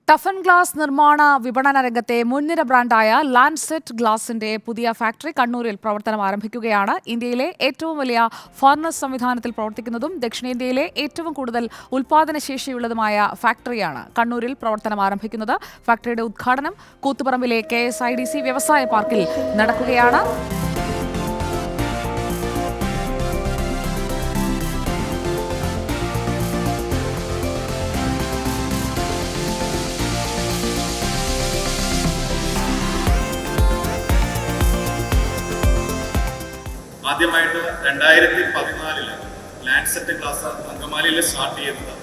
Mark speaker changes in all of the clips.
Speaker 1: Toughen glass നിർമ്മാണ വിപണന രംഗത്തെ മുൻനിര ബ്രാൻഡായ ലാൻഡ്സെറ്റ് ഗ്ലാസിന്റെ പുതിയ ഫാക്ടറി കണ്ണൂരിൽ പ്രവർത്തനം ആരംഭിക്കുകയാണ്. ഇന്ത്യയിലെ ഏറ്റവും വലിയ ഫർണസ് സംവിധാനത്തിൽ പ്രവർത്തിക്കുന്നതും ദക്ഷിണേന്ത്യയിലെ ഏറ്റവും കൂടുതൽ ഉൽപാദനശേഷിയുള്ളതുമായ ഫാക്ടറിയാണ് കണ്ണൂരിൽ പ്രവർത്തനം ആരംഭിക്കുന്നത്. ഫാക്ടറിയുടെ ഉദ്ഘാടനം കൂത്തുപറമ്പിലെ KSIDC വ്യവസായ പാർക്കിൽ നടക്കുകയാണ്.
Speaker 2: ആദ്യമായിട്ട് 2014 ലാൻഡ്സെറ്റ് ഗ്ലാസ് അങ്കമാലിയിൽ സ്റ്റാർട്ട് ചെയ്തത്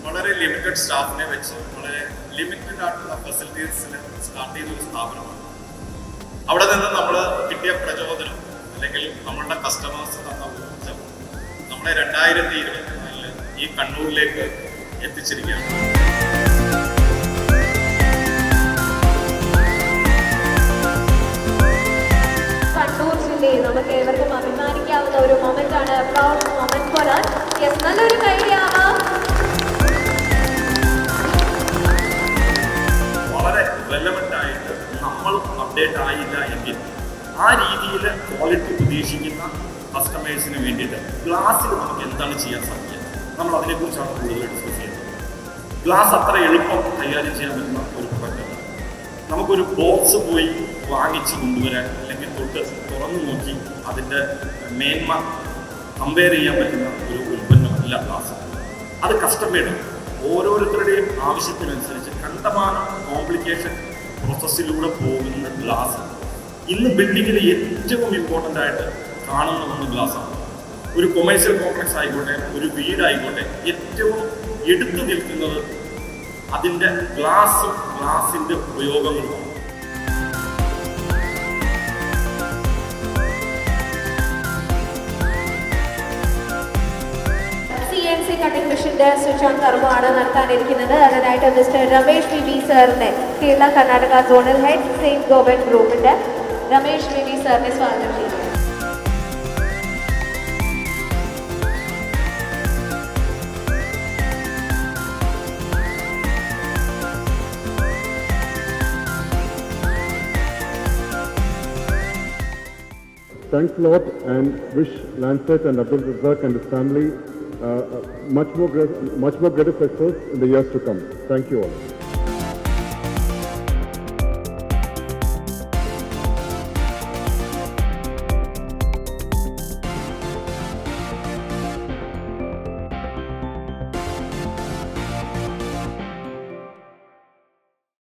Speaker 2: വളരെ ലിമിറ്റഡ് സ്റ്റാഫിനെ വെച്ച് വളരെ ലിമിറ്റഡ് ആയിട്ടുള്ള ഫെസിലിറ്റീസിൽ സ്റ്റാർട്ട് ചെയ്ത ഒരു സ്ഥാപനമാണ്. അവിടെ നിന്ന് നമ്മൾ കിട്ടിയ പ്രചോദനം അല്ലെങ്കിൽ നമ്മളുടെ കസ്റ്റമേഴ്സ് തന്ന ഊർജ്ജം നമ്മളെ 2024 ഈ കണ്ണൂരിലേക്ക് എത്തിച്ചിരിക്കുകയാണ്.
Speaker 3: നമുക്ക് ഏവർക്കും അഭിമാനിക്കാവുന്ന ഒരു മൊമെന്റ് ആണ്. Proud moment for us. Yes, നല്ലൊരു കൈഡിയാവാം.
Speaker 2: വളരെ റെലവെന്റ് ആയിട്ട് നമ്മൾ അപ്ഡേറ്റ് ആയില്ല എങ്കിൽ ആ രീതിയിൽ ക്വാളിറ്റി പ്രതീക്ഷിക്കുന്ന കസ്റ്റമേഴ്സിന് വേണ്ടിയിട്ട് ഗ്ലാസ്സിൽ നമുക്ക് എന്താണ് ചെയ്യാൻ സാധിക്കുക, നമ്മൾ അതിനെക്കുറിച്ചാണ് കൂടുതൽ ഡിസ്കസ് ചെയ്യുന്നത്. ഗ്ലാസ് അത്ര എളുപ്പം കൈകാര്യം ചെയ്യാൻ പറ്റുന്ന ഒരു പ്രൊഡക്റ്റ് അല്ല. നമുക്കൊരു ബോക്സ് പോയി വാങ്ങിച്ച് കൊണ്ടുവരാൻ അല്ലെങ്കിൽ തൊട്ട് തുറന്നു നോക്കി അതിൻ്റെ മേന്മ കമ്പയർ ചെയ്യാൻ പറ്റുന്ന ഒരു ഉൽപ്പന്നമല്ല ഗ്ലാസ്. അത് കസ്റ്റമേഡ് ഓരോരുത്തരുടെയും ആവശ്യത്തിനനുസരിച്ച് കണ്ടമാനം കോംപ്ലിക്കേഷൻ പ്രോസസ്സിലൂടെ പോകുന്ന ഗ്ലാസ് ഇന്ന് ബിൽഡിങ്ങിൽ ഏറ്റവും ഇമ്പോർട്ടൻ്റ് ആയിട്ട് കാണുന്ന ഒന്ന് ഗ്ലാസ്സാണ്. ഒരു കൊമേഴ്സ്യൽ കോംപ്ലക്സ് ആയിക്കോട്ടെ, ഒരു വീടായിക്കോട്ടെ, ഏറ്റവും എടുത്തു നിൽക്കുന്നത് അതിൻ്റെ ഗ്ലാസിൻ്റെ ഉപയോഗങ്ങളുമാണ്.
Speaker 3: CNC കട്ടിംഗ് മെഷീന്റെ സ്വിച്ച് ഓൺ കർമ്മമാണ് നടത്താനിരിക്കുന്നത്. അതിനായിട്ട് മിസ്റ്റർ രമേഷ് VV സാറിനെ, Kerala Karnataka zonal head Saint Goan ഗ്രൂപ്പിന്റെ രമേഷ് VV സാറിനെ സ്വാഗതം ചെയ്യുന്നു.
Speaker 4: Thanks a lot and wish Lancet and Abdul Razak and his family much more greater success in the years to come. Thank you all.